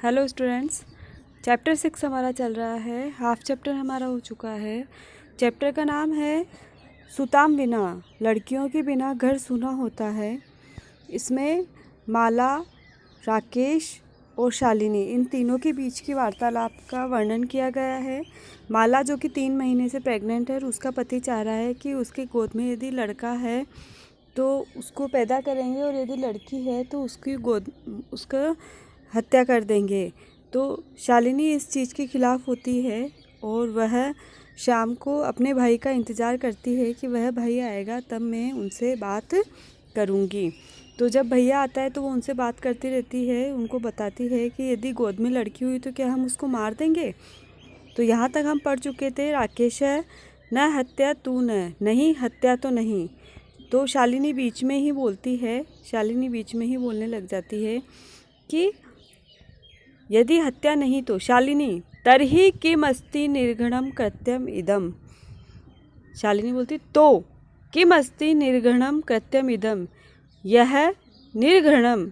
Hello students, chapter 6 हमारा चल रहा है। हाफ चैप्टर हमारा हो चुका है। चैप्टर का नाम है सुताम बिना, लड़कियों के बिना घर सूना होता है। इसमें माला, राकेश और शालिनी, इन तीनों के बीच की वार्तालाप का वर्णन किया गया है। माला जो कि 3 महीने से प्रेग्नेंट है और उसका पति चाह रहा है कि उसके गोद में यदि लड़का है तो उसको पैदा करेंगे और यदि लड़की है तो उसका हत्या कर देंगे। तो शालिनी इस चीज़ के खिलाफ़ होती है और वह शाम को अपने भाई का इंतज़ार करती है कि वह भाई आएगा तब मैं उनसे बात करूँगी। तो जब भैया आता है तो वो उनसे बात करती रहती है, उनको बताती है कि यदि गोद में लड़की हुई तो क्या हम उसको मार देंगे। तो यहाँ तक हम पढ़ चुके थे। राकेश है न हत्या तू न, नहीं हत्या तो नहीं। तो शालिनी बीच में ही बोलती है, शालिनी बीच में ही बोलने लग जाती है कि यदि हत्या नहीं तो शालिनी तरही किमस्ति निर्घणम कृत्यम इदम। शालिनी बोलती तो किमस्ति निर्घणम कृत्यम इदम, यह निर्घणम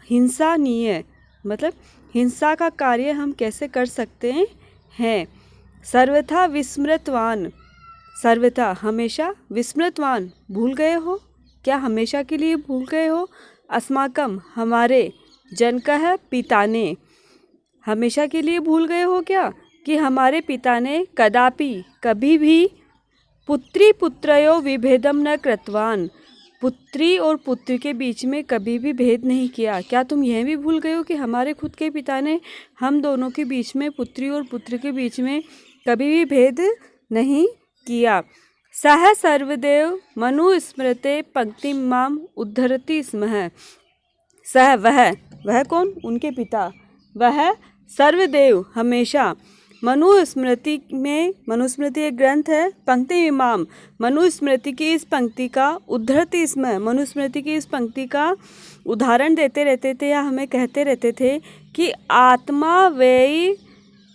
हिंसानीय, मतलब हिंसा का कार्य हम कैसे कर सकते हैं। सर्वथा विस्मृतवान, सर्वथा हमेशा, विस्मृतवान भूल गए हो, क्या हमेशा के लिए भूल गए हो। अस्माकम हमारे, जनकः पिता ने, हमेशा के लिए भूल गए हो क्या कि हमारे पिता ने कदापि कभी भी पुत्री पुत्रयो विभेदम न कृतवान, पुत्री और पुत्र के बीच में कभी भी भेद नहीं किया। क्या तुम यह भी भूल गए हो कि हमारे खुद के पिता ने हम दोनों के बीच में, पुत्री और पुत्र के बीच में कभी भी भेद नहीं किया। सह सर्वदेव मनु स्मृते पंक्ति माम उद्धरति स्मः। सह वह कौन, उनके पिता, वह सर्वदेव हमेशा, मनुस्मृति में, मनुस्मृति एक ग्रंथ है, पंक्ति इमाम, मनुस्मृति की इस पंक्ति का उद्धरति स्म, मनुस्मृति की इस पंक्ति का उदाहरण देते रहते थे या हमें कहते रहते थे कि आत्मा वै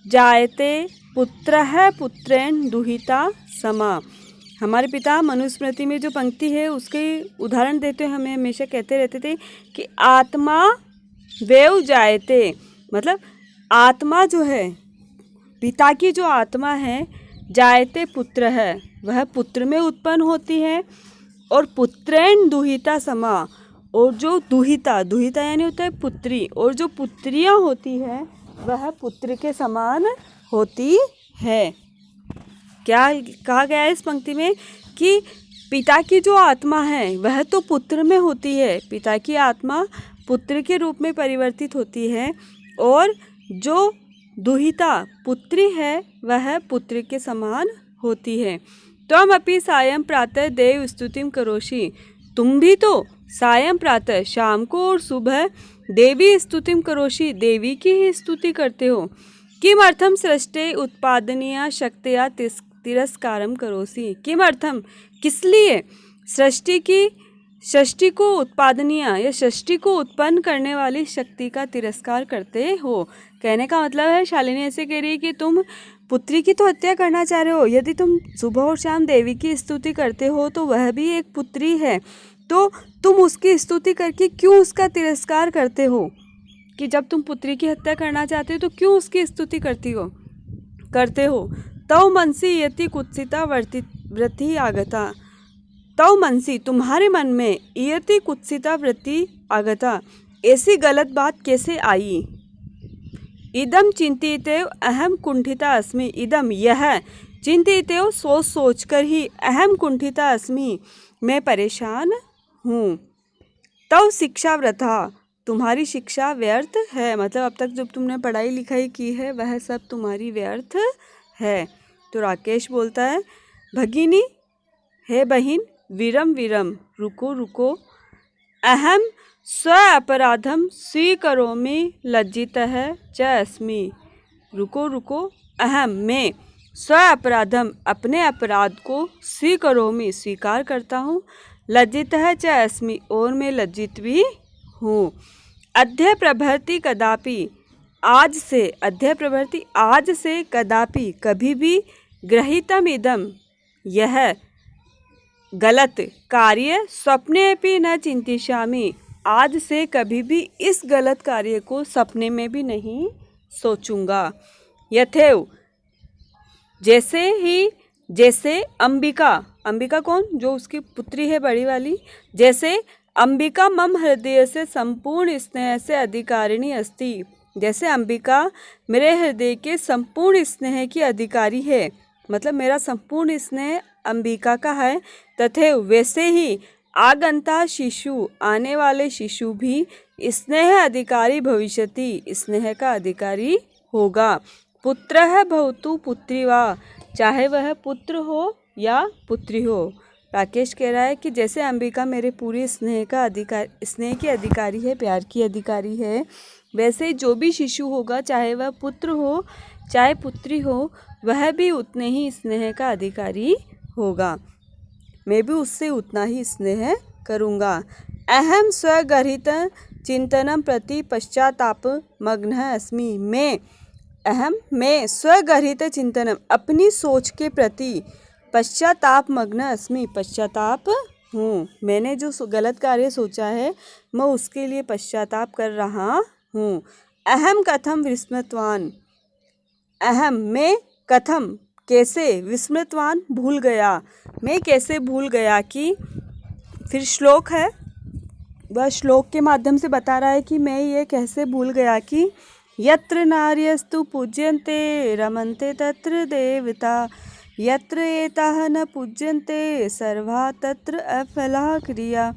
जायते पुत्रः पुत्रेण दुहिता समा। हमारे पिता मनुस्मृति में जो पंक्ति है उसके उदाहरण देते हुए हमें हमेशा कहते रहते थे कि आत्मा वै जायते, मतलब आत्मा जो है, पिता की जो आत्मा है, जायते पुत्र है, वह पुत्र में उत्पन्न होती है, और पुत्रेण दुहिता समा, और जो दुहिता, दुहिता यानी होता है पुत्री, और जो पुत्रियां होती है वह पुत्र के समान होती है। क्या कहा गया है इस पंक्ति में कि पिता की जो आत्मा है वह तो पुत्र में होती है, पिता की आत्मा पुत्र के रूप में परिवर्तित होती है, और जो दुहिता पुत्री है वह पुत्र के समान होती है। त्वम अपि सायं प्रातः देव स्तुतिम करोषि, तुम भी तो सायं प्रातः, शाम को और सुबह, देवी स्तुतिम करोषि, देवी की ही स्तुति करते हो। किमर्थम सृष्टे उत्पादनीय शक्तिया तिरस्कारम करोसि, किमर्थम किस लिए, सृष्टि को उत्पादनीय या सृष्टि को उत्पन्न करने वाली शक्ति का तिरस्कार करते हो। कहने का मतलब है, शालिनी ऐसे कह रही है कि तुम पुत्री की तो हत्या करना चाह रहे हो, यदि तुम सुबह और शाम देवी की स्तुति करते हो तो वह भी एक पुत्री है, तो तुम उसकी स्तुति करके क्यों उसका तिरस्कार करते हो, कि जब तुम पुत्री की हत्या करना चाहते हो तो क्यों उसकी स्तुति करते हो। तव मनसी यति कुत्सिता वृत्ति आगता, तव मनसी तुम्हारे मन में, यति कुत्सिता वृत्ति आगता, ऐसी गलत बात कैसे आई। इदम चिंतितेव अहम कुंठिता अस्मि, इदम यह, चिंतितेव सोच सोच कर ही, अहम कुंठिता अस्मि मैं परेशान हूँ। तव शिक्षा वृथा, तुम्हारी शिक्षा व्यर्थ है, मतलब अब तक जब तुमने पढ़ाई लिखाई की है वह सब तुम्हारी व्यर्थ है। तो राकेश बोलता है, भगिनी है बहिन, विरम विरम, रुको रुको, अहम स्व अपराधम स्वीकरोमि लज्जितः च अस्मि, रुको रुको, अहम मैं, स्व अपराधम अपने अपराध को, स्वीकरोमि स्वीकार करता हूँ, लज्जितः च अस्मि और मैं लज्जित भी हूँ। अद्य प्रभृति कदापि, आज से, अद्य प्रभृति आज से, कदापि कभी भी, गृहीतम इदम यह गलत कार्य, स्वप्ने अपि न चिंतिष्यामि आज से कभी भी इस गलत कार्य को सपने में भी नहीं सोचूंगा। यथेव जैसे अंबिका, अंबिका कौन, जो उसकी पुत्री है बड़ी वाली, जैसे अंबिका मम हृदय से संपूर्ण स्नेह से अधिकारिणी अस्ति, जैसे अंबिका मेरे हृदय के संपूर्ण स्नेह की अधिकारी है, मतलब मेरा संपूर्ण स्नेह अंबिका का है। तथैव वैसे ही आगंता शिशु, आने वाले शिशु भी स्नेह अधिकारी भविष्यति, स्नेह का अधिकारी होगा। पुत्रः भवतु पुत्री वा, चाहे वह पुत्र हो या पुत्री हो। राकेश कह रहा है कि जैसे अंबिका मेरे पूरे स्नेह की अधिकारी है, प्यार की अधिकारी है, वैसे जो भी शिशु होगा, चाहे वह पुत्र हो चाहे पुत्री हो, वह भी उतने ही स्नेह का अधिकारी होगा। मैं भी उससे उतना ही स्नेह करूँगा। अहम स्वगर्हित चिंतनम प्रति पश्चाताप मग्न अस्मि, मैं स्वगर्हित चिंतनम, अपनी सोच के प्रति, पश्चाताप मग्न अस्मि, पश्चाताप हूँ, मैंने जो गलत कार्य सोचा है मैं उसके लिए पश्चाताप कर रहा हूँ। अहम कथम विस्मृतवान, अहम मैं, कथम कैसे, विस्मृतवान भूल गया, मैं कैसे भूल गया कि, फिर श्लोक है, वह श्लोक के माध्यम से बता रहा है कि मैं ये कैसे भूल गया कि यत्र नार्यस्तु पूज्यन्ते रमन्ते तत्र देवता, यत्र एताः न पूज्यन्ते सर्वा तत्र अफला क्रिया।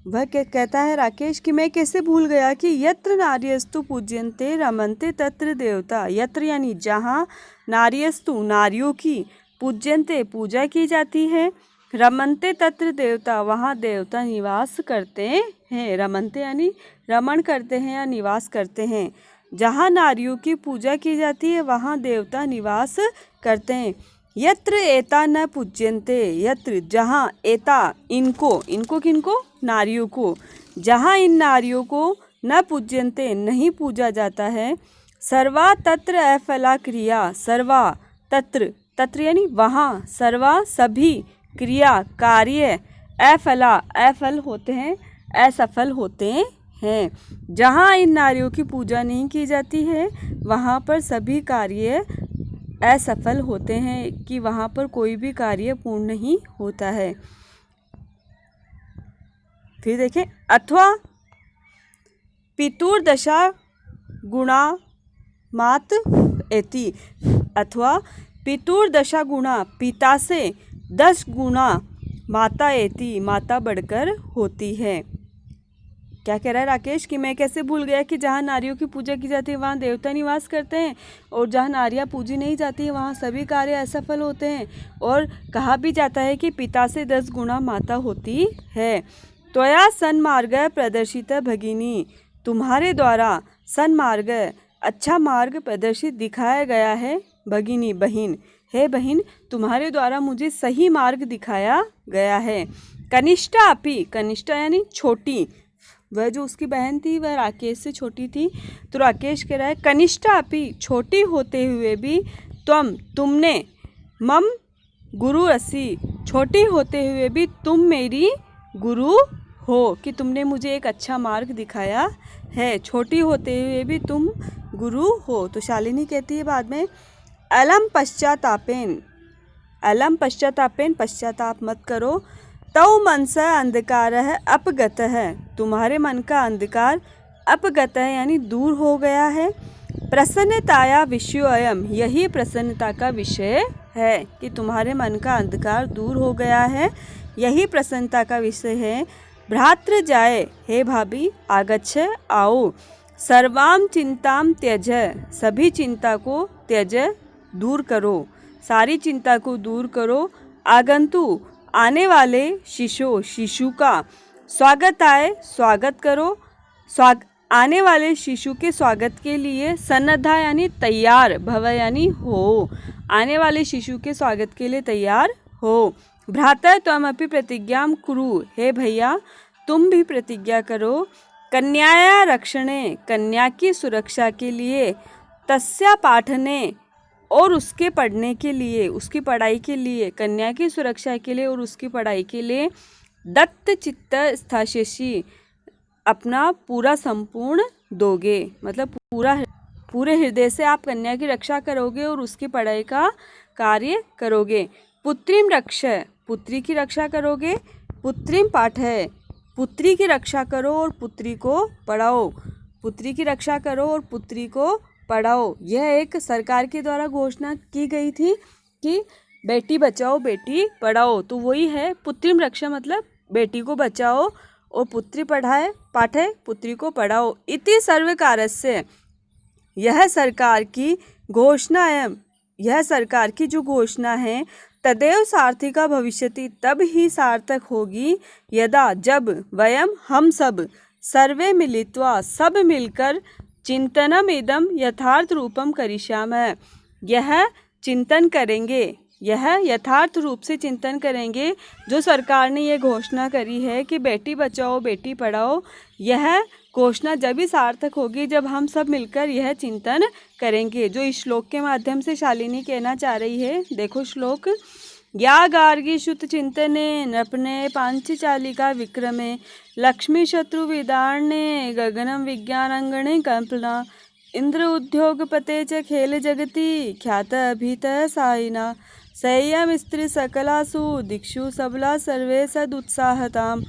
वह कहता है राकेश कि मैं कैसे भूल गया कि यत्र नार्यस्तु पूज्यन्ते रमन्ते तत्र देवता, यत्र यानी जहाँ, नार्यस्तु नारियों की, पूज्यन्ते पूजा की जाती है, रमन्ते तत्र देवता वहाँ देवता निवास करते हैं, रमन्ते यानी रमण करते हैं या निवास करते हैं। जहाँ नारियों की पूजा की जाती है वहाँ देवता निवास करते हैं। यत्र एता न पूज्यन्ते, यत्र जहाँ, एता इनको किनको, नारियों को, जहाँ इन नारियों को न पूज्यन्ते नहीं पूजा जाता है, सर्वा तत्र अफला क्रिया, सर्वा तत्र यानी वहाँ, सर्वा सभी, क्रिया कार्य, अफला अफल होते हैं, असफल होते हैं। जहाँ इन नारियों की पूजा नहीं की जाती है वहाँ पर सभी कार्य असफल होते हैं, कि वहाँ पर कोई भी कार्य पूर्ण नहीं होता है। फिर देखें, अथवा पितुर्दशा गुणा मात एति, अथवा पितुर्दशा गुणा, पिता से 10 गुना माता एति, माता बढ़कर होती है। क्या कह रहा है राकेश कि मैं कैसे भूल गया कि जहाँ नारियों की पूजा की जाती है वहाँ देवता निवास करते हैं, और जहाँ नारियाँ पूजी नहीं जाती है वहाँ सभी कार्य असफल होते हैं, और कहा भी जाता है कि पिता से 10 गुना माता होती है। त्वया सन्मार्ग प्रदर्शित भगिनी, तुम्हारे द्वारा सन्मार्ग अच्छा मार्ग प्रदर्शित दिखाया गया है, भगिनी बहिन, हे बहिन तुम्हारे द्वारा मुझे सही मार्ग दिखाया गया है। कनिष्ठा अपि, कनिष्ठा यानी छोटी, वह जो उसकी बहन थी वह राकेश से छोटी थी, तो राकेश कह रहा है कनिष्ठा अपि, छोटी होते हुए भी, तुमने, मम गुरु असि, छोटी होते हुए भी तुम मेरी गुरु हो, कि तुमने मुझे एक अच्छा मार्ग दिखाया है, छोटी होते हुए भी तुम गुरु हो। तो शालिनी कहती है बाद में, अलम पश्चातापेन, अलम पश्चातापेन, पश्चाताप मत करो, तौ मनसा अंधकार है अपगत है, तुम्हारे मन का अंधकार अपगत है यानी दूर हो गया है। प्रसन्नताया विषय अयम, यही प्रसन्नता का विषय है कि तुम्हारे मन का अंधकार दूर हो गया है, यही प्रसन्नता का विषय है। भ्रातृ जाए, हे भाभी आगच्छ आओ, सर्वाम चिंताम त्यज, सभी चिंता को त्यज दूर करो, सारी चिंता को दूर करो। आगंतु आने वाले, शिशु का स्वागत आए, स्वागत करो, आने वाले शिशु के स्वागत के लिए सन्नद्धा यानी तैयार, भव यानी हो, आने वाले शिशु के स्वागत के लिए तैयार हो। भ्राता त्वमपि प्रतिज्ञां कुरु, हे भैया तुम भी प्रतिज्ञा करो। कन्याया रक्षणे, कन्या की सुरक्षा के लिए, तस्या पाठने और उसके पढ़ने के लिए, उसकी पढ़ाई के लिए, कन्या की सुरक्षा के लिए और उसकी पढ़ाई के लिए, दत्त चित्त स्थास्यसि, अपना पूरा संपूर्ण दोगे, मतलब पूरे हृदय से आप कन्या की रक्षा करोगे और उसकी पढ़ाई का कार्य करोगे। पुत्रीम रक्ष, पुत्री की रक्षा करोगे। पुत्रीम पाठय, पुत्री की रक्षा करो और पुत्री को पढ़ाओ। पुत्री की रक्षा करो और पुत्री को पढ़ाओ। यह एक सरकार के द्वारा घोषणा की गई थी कि बेटी बचाओ बेटी पढ़ाओ, तो वही है पुत्रीम रक्षा, मतलब बेटी को बचाओ और पुत्री पाठय, पुत्री को पढ़ाओ। इति सर्वकारस्य, यह सरकार की घोषणा है, यह सरकार की जो घोषणा है, तदेव सार्थिका भविष्यति, तब ही सार्थक होगी, यदा जब वयम हम सब सर्वे मिलित्वा, सब मिलकर चिंतनम इदम यथार्थ रूपम करिष्यामः, यह चिंतन करेंगे, यह यथार्थ रूप से चिंतन करेंगे। जो सरकार ने ये घोषणा करी है कि बेटी बचाओ बेटी पढ़ाओ, यह घोषणा जब ही सार्थक होगी जब हम सब मिलकर यह चिंतन करेंगे। जो इस श्लोक के माध्यम से शालिनी कहना चाह रही है, देखो श्लोक, या गार्गी शुत चिंतने नृपने पांचचालिका विक्रमे लक्ष्मी शत्रु विदारणे गगनम विज्ञानांगणे कल्पना इंद्र उद्योगपते च खेल जगति ख्यात अभीत साइना संयम स्त्री सकलासु दिक्षु सबला सर्वे सद उत्साहताम।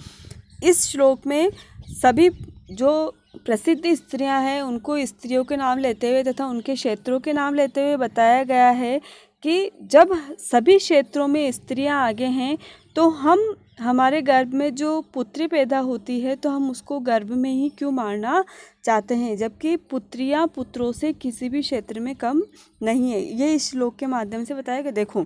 इस श्लोक में सभी जो प्रसिद्ध स्त्रियां हैं उनको स्त्रियों के नाम लेते हुए तथा उनके क्षेत्रों के नाम लेते हुए बताया गया है कि जब सभी क्षेत्रों में स्त्रियां आगे हैं तो हमारे गर्भ में जो पुत्री पैदा होती है तो हम उसको गर्भ में ही क्यों मारना चाहते हैं, जबकि पुत्रियां पुत्रों से किसी भी क्षेत्र में कम नहीं है। ये इस श्लोक के माध्यम से बताया गया। देखो,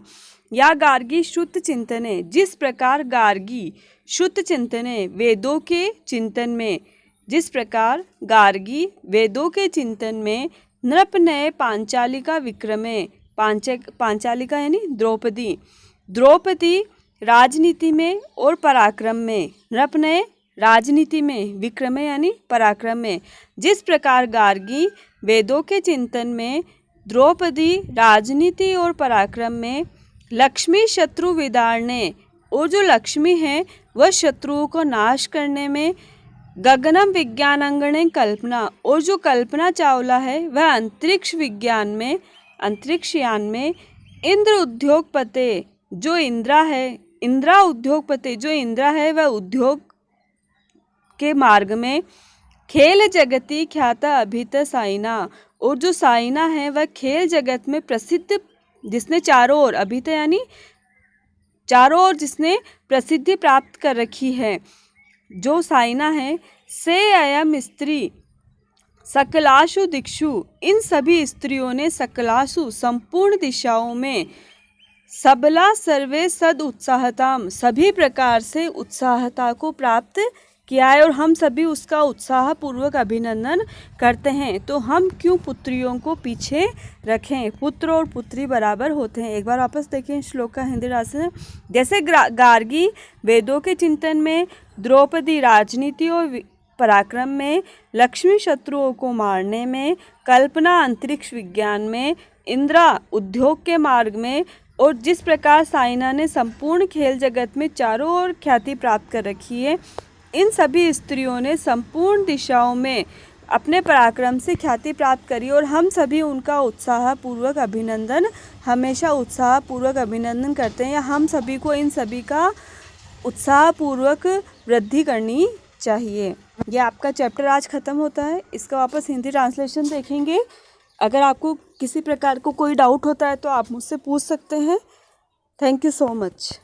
या गार्गी शुद्ध चिंतने, जिस प्रकार गार्गी शुद्ध चिंतने वेदों के चिंतन में, जिस प्रकार गार्गी वेदों के चिंतन में नृपनय पांचालिका विक्रमे, पांचालिका यानी द्रौपदी राजनीति में और पराक्रम में, नृपनय राजनीति में, विक्रमे यानी पराक्रम में, जिस प्रकार गार्गी वेदों के चिंतन में, द्रौपदी राजनीति और पराक्रम में, लक्ष्मी शत्रु विदारणे, और जो लक्ष्मी है वह शत्रुओं को नाश करने में, गगनम विज्ञानांगणे कल्पना, और जो कल्पना चावला है वह अंतरिक्ष विज्ञान में, अंतरिक्षयान में, इंद्र उद्योगपते जो इंद्रा है, इंद्रा उद्योगपति जो इंद्रा है वह उद्योग के मार्ग में, खेल जगति ख्याता अभित साइना, और जो साइना है वह खेल जगत में प्रसिद्ध, जिसने चारों ओर, अभित यानी चारों ओर जिसने प्रसिद्धि प्राप्त कर रखी है, जो साइना है, से अयम स्त्री सकलाशु दिक्षु, इन सभी स्त्रियों ने सकलाशु संपूर्ण दिशाओं में, सबला सर्वे सद उत्साहताम, सभी प्रकार से उत्साहता को प्राप्त किया है और हम सभी उसका उत्साह पूर्वक अभिनंदन करते हैं। तो हम क्यों पुत्रियों को पीछे रखें, पुत्र और पुत्री बराबर होते हैं। एक बार वापस देखें श्लोक का हिंदी राशि, जैसे गार्गी वेदों के चिंतन में, द्रौपदी राजनीति और पराक्रम में, लक्ष्मी शत्रुओं को मारने में, कल्पना अंतरिक्ष विज्ञान में, इंद्रा उद्योग के मार्ग में, और जिस प्रकार साइना ने संपूर्ण खेल जगत में चारों ओर ख्याति प्राप्त कर रखी है, इन सभी स्त्रियों ने संपूर्ण दिशाओं में अपने पराक्रम से ख्याति प्राप्त करी और हम सभी उनका उत्साहपूर्वक अभिनंदन, हमेशा उत्साहपूर्वक अभिनंदन करते हैं, या हम सभी को इन सभी का उत्साहपूर्वक वृद्धि करनी चाहिए। ये आपका चैप्टर आज ख़त्म होता है। इसका वापस हिंदी ट्रांसलेशन देखेंगे। अगर आपको किसी प्रकार को कोई डाउट होता है तो आप मुझसे पूछ सकते हैं। Thank you so much.